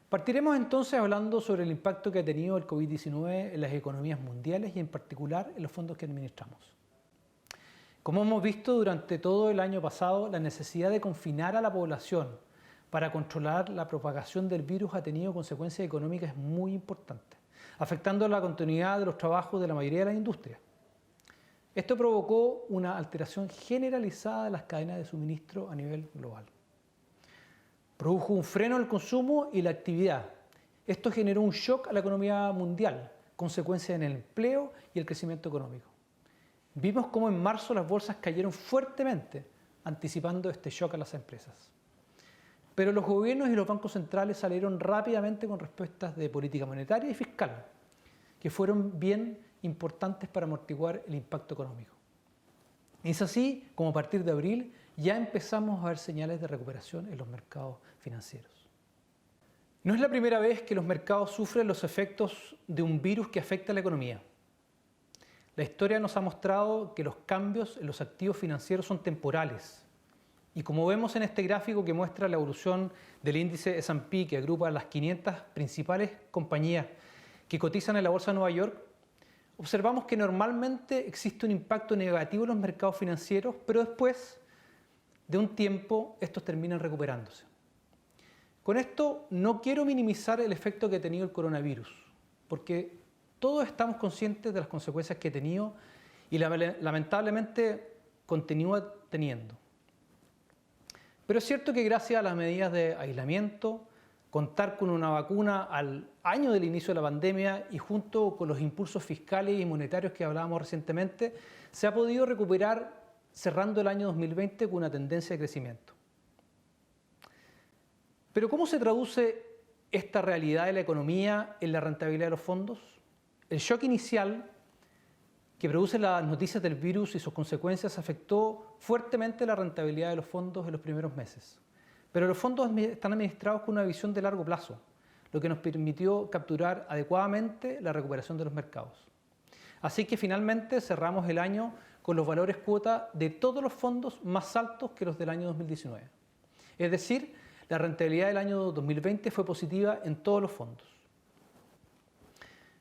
Partiremos entonces hablando sobre el impacto que ha tenido el COVID-19 en las economías mundiales y en particular en los fondos que administramos. Como hemos visto durante todo el año pasado, la necesidad de confinar a la población para controlar la propagación del virus ha tenido consecuencias económicas muy importantes, afectando la continuidad de los trabajos de la mayoría de las industrias. Esto provocó una alteración generalizada de las cadenas de suministro a nivel global. Produjo un freno al consumo y la actividad. Esto generó un shock a la economía mundial, consecuencias en el empleo y el crecimiento económico. Vimos cómo en marzo las bolsas cayeron fuertemente, anticipando este shock a las empresas. Pero los gobiernos y los bancos centrales salieron rápidamente con respuestas de política monetaria y fiscal, que fueron bien importantes para amortiguar el impacto económico. Es así como a partir de abril ya empezamos a ver señales de recuperación en los mercados financieros. No es la primera vez que los mercados sufren los efectos de un virus que afecta a la economía. La historia nos ha mostrado que los cambios en los activos financieros son temporales. Y como vemos en este gráfico que muestra la evolución del índice S&P, que agrupa las 500 principales compañías que cotizan en la Bolsa de Nueva York, observamos que normalmente existe un impacto negativo en los mercados financieros, pero después de un tiempo estos terminan recuperándose. Con esto no quiero minimizar el efecto que ha tenido el coronavirus, porque todos estamos conscientes de las consecuencias que ha tenido y lamentablemente continúa teniendo. Pero es cierto que gracias a las medidas de aislamiento, contar con una vacuna al año del inicio de la pandemia y junto con los impulsos fiscales y monetarios que hablábamos recientemente, se ha podido recuperar cerrando el año 2020 con una tendencia de crecimiento. Pero ¿cómo se traduce esta realidad de la economía en la rentabilidad de los fondos? El shock inicial que produce las noticias del virus y sus consecuencias afectó fuertemente la rentabilidad de los fondos en los primeros meses. Pero los fondos están administrados con una visión de largo plazo, lo que nos permitió capturar adecuadamente la recuperación de los mercados. Así que finalmente cerramos el año con los valores cuota de todos los fondos más altos que los del año 2019. Es decir, la rentabilidad del año 2020 fue positiva en todos los fondos.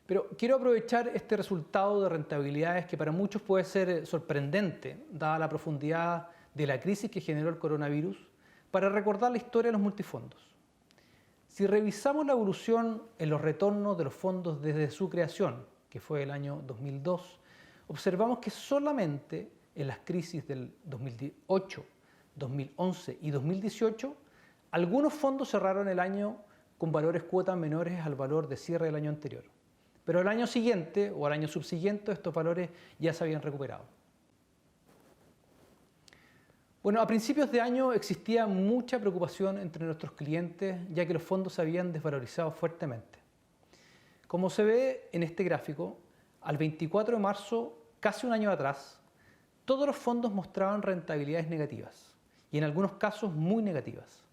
Pero quiero aprovechar este resultado de rentabilidades que para muchos puede ser sorprendente, dada la profundidad de la crisis que generó el coronavirus, para recordar la historia de los multifondos. Si revisamos la evolución en los retornos de los fondos desde su creación, que fue el año 2002, observamos que solamente en las crisis del 2008, 2011 y 2018, algunos fondos cerraron el año con valores cuotas menores al valor de cierre del año anterior. Pero al año siguiente o al año subsiguiente estos valores ya se habían recuperado. Bueno, a principios de año existía mucha preocupación entre nuestros clientes, ya que los fondos se habían desvalorizado fuertemente. Como se ve en este gráfico, al 24 de marzo, casi un año atrás, todos los fondos mostraban rentabilidades negativas y en algunos casos muy negativas.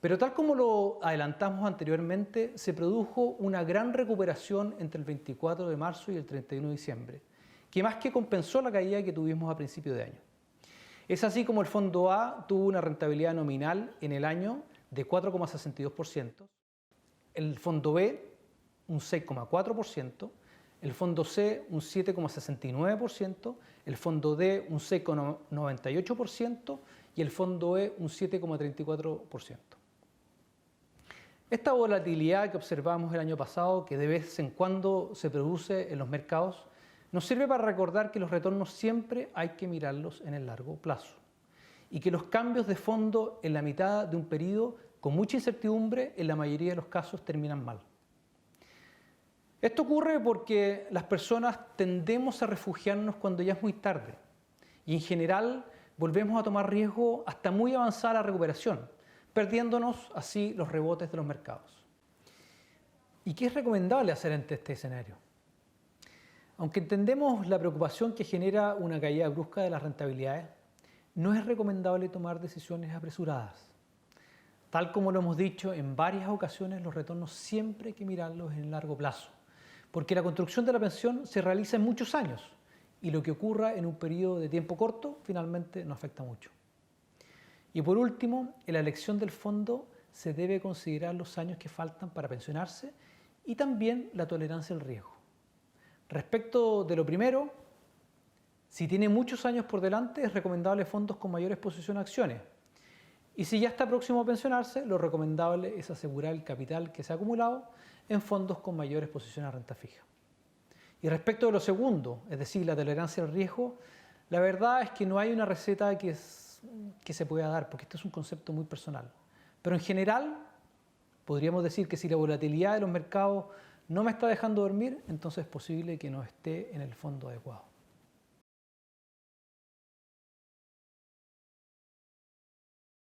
Pero tal como lo adelantamos anteriormente, se produjo una gran recuperación entre el 24 de marzo y el 31 de diciembre, que más que compensó la caída que tuvimos a principio de año. Es así como el fondo A tuvo una rentabilidad nominal en el año de 4,62%, el fondo B un 6,4%, el fondo C un 7,69%, el fondo D un 6,98% y el fondo E un 7,34%. Esta volatilidad que observamos el año pasado, que de vez en cuando se produce en los mercados, nos sirve para recordar que los retornos siempre hay que mirarlos en el largo plazo y que los cambios de fondo en la mitad de un periodo con mucha incertidumbre en la mayoría de los casos terminan mal. Esto ocurre porque las personas tendemos a refugiarnos cuando ya es muy tarde y en general volvemos a tomar riesgo hasta muy avanzada la recuperación, perdiéndonos así los rebotes de los mercados. ¿Y qué es recomendable hacer ante este escenario? Aunque entendemos la preocupación que genera una caída brusca de las rentabilidades, no es recomendable tomar decisiones apresuradas. Tal como lo hemos dicho en varias ocasiones, los retornos siempre hay que mirarlos en el largo plazo, porque la construcción de la pensión se realiza en muchos años y lo que ocurra en un periodo de tiempo corto finalmente no afecta mucho. Y por último, en la elección del fondo se debe considerar los años que faltan para pensionarse y también la tolerancia al riesgo. Respecto de lo primero, si tiene muchos años por delante, es recomendable fondos con mayor exposición a acciones. Y si ya está próximo a pensionarse, lo recomendable es asegurar el capital que se ha acumulado en fondos con mayor exposición a renta fija. Y respecto de lo segundo, es decir, la tolerancia al riesgo, la verdad es que no hay una receta que se pueda dar, porque este es un concepto muy personal. Pero en general, podríamos decir que si la volatilidad de los mercados no me está dejando dormir, entonces es posible que no esté en el fondo adecuado.